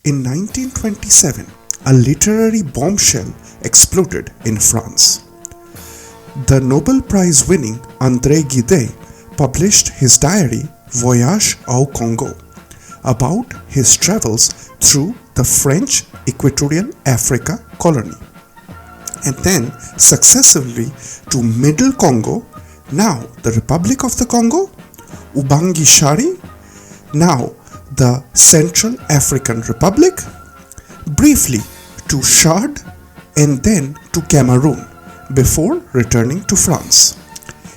In 1927, a literary bombshell exploded in France. The Nobel Prize winning André Gide published his diary Voyage au Congo about his travels through the French Equatorial Africa colony and then successively to Middle Congo, now the Republic of the Congo, Ubangi Shari, now the Central African Republic, briefly to Chad and then to Cameroon before returning to France.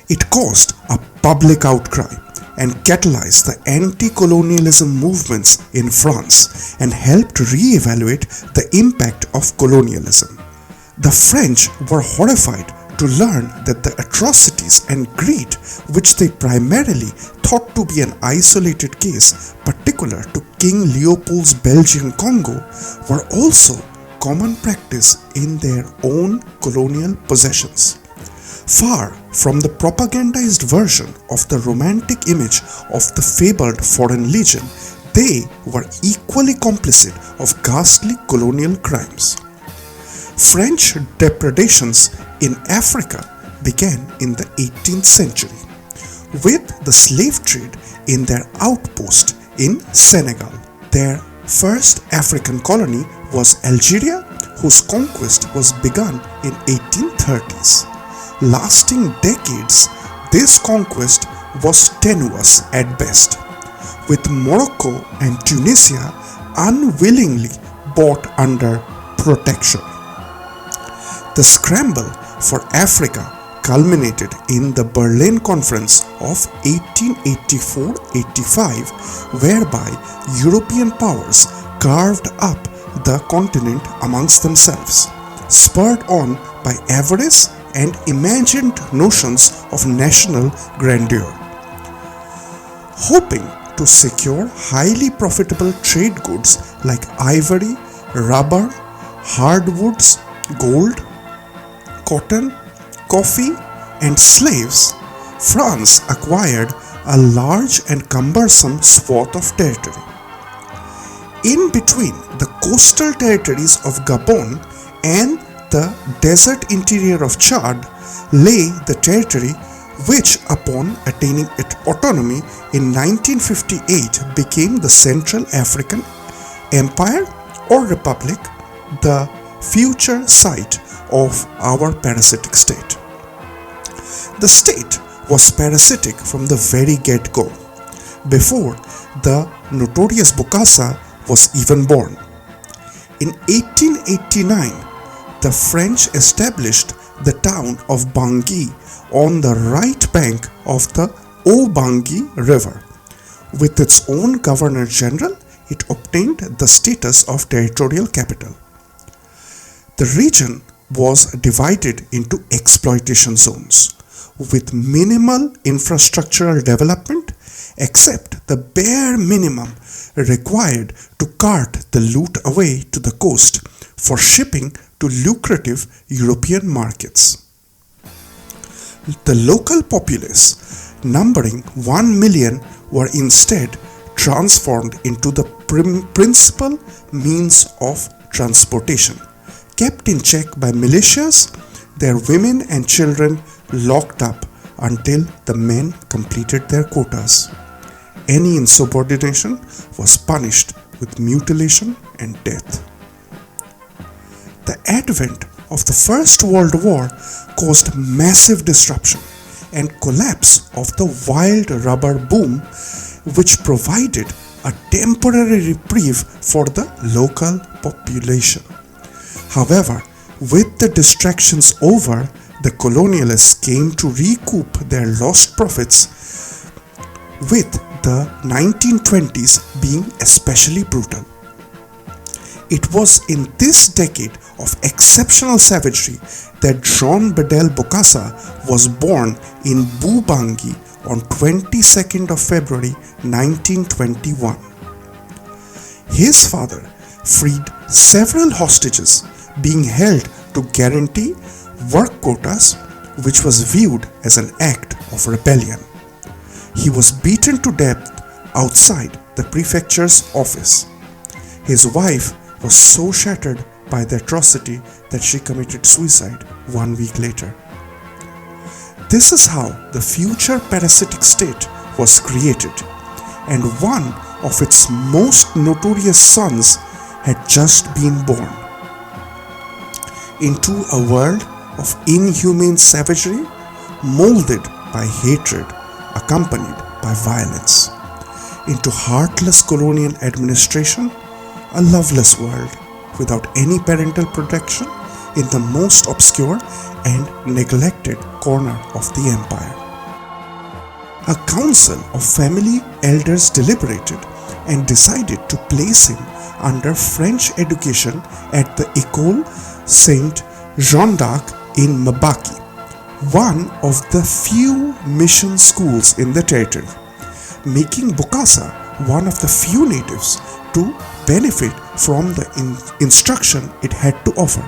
It caused a public outcry and catalyzed the anti-colonialism movements in France and helped re-evaluate the impact of colonialism. The French were horrified to learn that the atrocities and greed which they primarily thought to be an isolated case particular to King Leopold's Belgian Congo were also common practice in their own colonial possessions. Far from the propagandized version of the romantic image of the fabled Foreign Legion, they were equally complicit of ghastly colonial crimes. French depredations in Africa began in the 18th century, with the slave trade in their outpost in Senegal. Their first African colony was Algeria, whose conquest was begun in 1830s. Lasting decades, this conquest was tenuous at best, with Morocco and Tunisia unwillingly brought under protection. The scramble for Africa culminated in the Berlin Conference of 1884-85, whereby European powers carved up the continent amongst themselves, spurred on by avarice and imagined notions of national grandeur. Hoping to secure highly profitable trade goods like ivory, rubber, hardwoods, gold, cotton, coffee, and slaves, France acquired a large and cumbersome swath of territory. In between the coastal territories of Gabon and the desert interior of Chad lay the territory which, upon attaining its autonomy in 1958, became the Central African Empire or Republic, the future site of our parasitic state. The state was parasitic from the very get-go, before the notorious Bokassa was even born. In 1889, the French established the town of Bangui on the right bank of the Obangi River. With its own governor-general, it obtained the status of territorial capital. The region was divided into exploitation zones with minimal infrastructural development except the bare minimum required to cart the loot away to the coast for shipping to lucrative European markets. The local populace, numbering 1 million, were instead transformed into the principal means of transportation, kept in check by militias, their women and children locked up until the men completed their quotas. Any insubordination was punished with mutilation and death. The advent of the First World War caused massive disruption and collapse of the wild rubber boom, which provided a temporary reprieve for the local population. However, with the distractions over, the colonialists came to recoup their lost profits, with the 1920s being especially brutal. It was in this decade of exceptional savagery that Jean-Bedel Bokassa was born in Bubangi on 22nd of February 1921. His father freed several hostages being held to guarantee work quotas, which was viewed as an act of rebellion. He was beaten to death outside the prefecture's office. His wife was so shattered by the atrocity that she committed suicide 1 week later. This is how the future parasitic state was created, and one of its most notorious sons had just been born. Into a world of inhumane savagery, molded by hatred, accompanied by violence. Into heartless colonial administration, a loveless world without any parental protection in the most obscure and neglected corner of the empire. A council of family elders deliberated and decided to place him under French education at the École Saint-Jean d'Arc in Mbaki, one of the few mission schools in the territory, making Bokassa one of the few natives to benefit from the instruction it had to offer.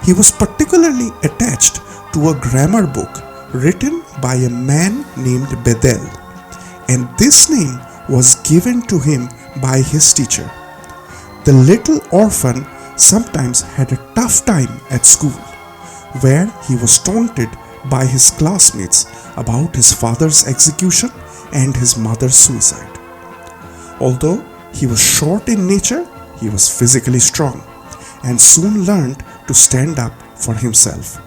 He was particularly attached to a grammar book written by a man named Bedell, and this name was given to him by his teacher. The little orphan sometimes had a tough time at school, where he was taunted by his classmates about his father's execution and his mother's suicide. Although he was short in nature, he was physically strong and soon learned to stand up for himself.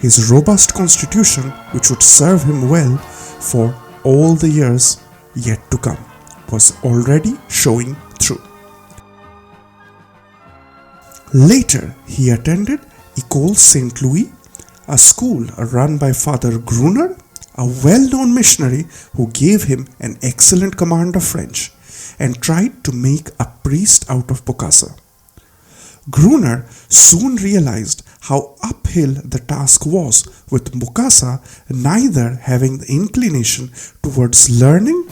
His robust constitution, which would serve him well for all the years yet to come, was already showing through. Later, he attended École Saint-Louis, a school run by Father Gruner, a well-known missionary who gave him an excellent command of French and tried to make a priest out of Bokassa. Gruner soon realized how uphill the task was, with Bokassa neither having the inclination towards learning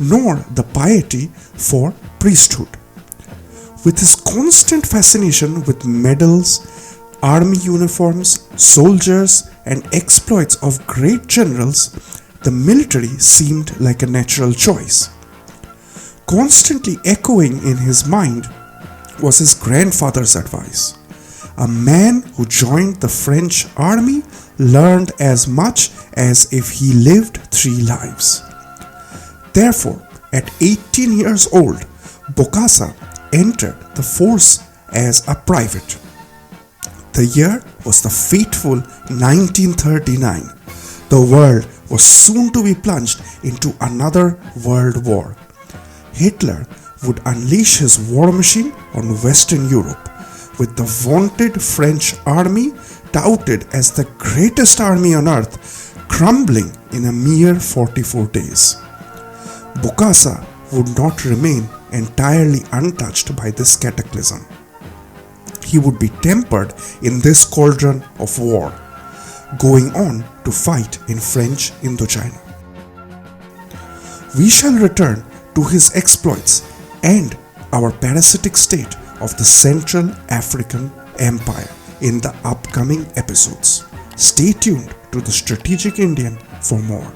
nor the piety for priesthood. With his constant fascination with medals, army uniforms, soldiers, and exploits of great generals, the military seemed like a natural choice. Constantly echoing in his mind was his grandfather's advice. A man who joined the French army learned as much as if he lived 3 lives. Therefore, at 18 years old, Bokassa entered the force as a private. The year was the fateful 1939. The world was soon to be plunged into another world war. Hitler would unleash his war machine on Western Europe, with the vaunted French army, touted as the greatest army on earth, crumbling in a mere 44 days. Bokassa would not remain entirely untouched by this cataclysm. He would be tempered in this cauldron of war, going on to fight in French Indochina. We shall return to his exploits and our parasitic state of the Central African Empire in the upcoming episodes. Stay tuned to the Strategic Indian for more.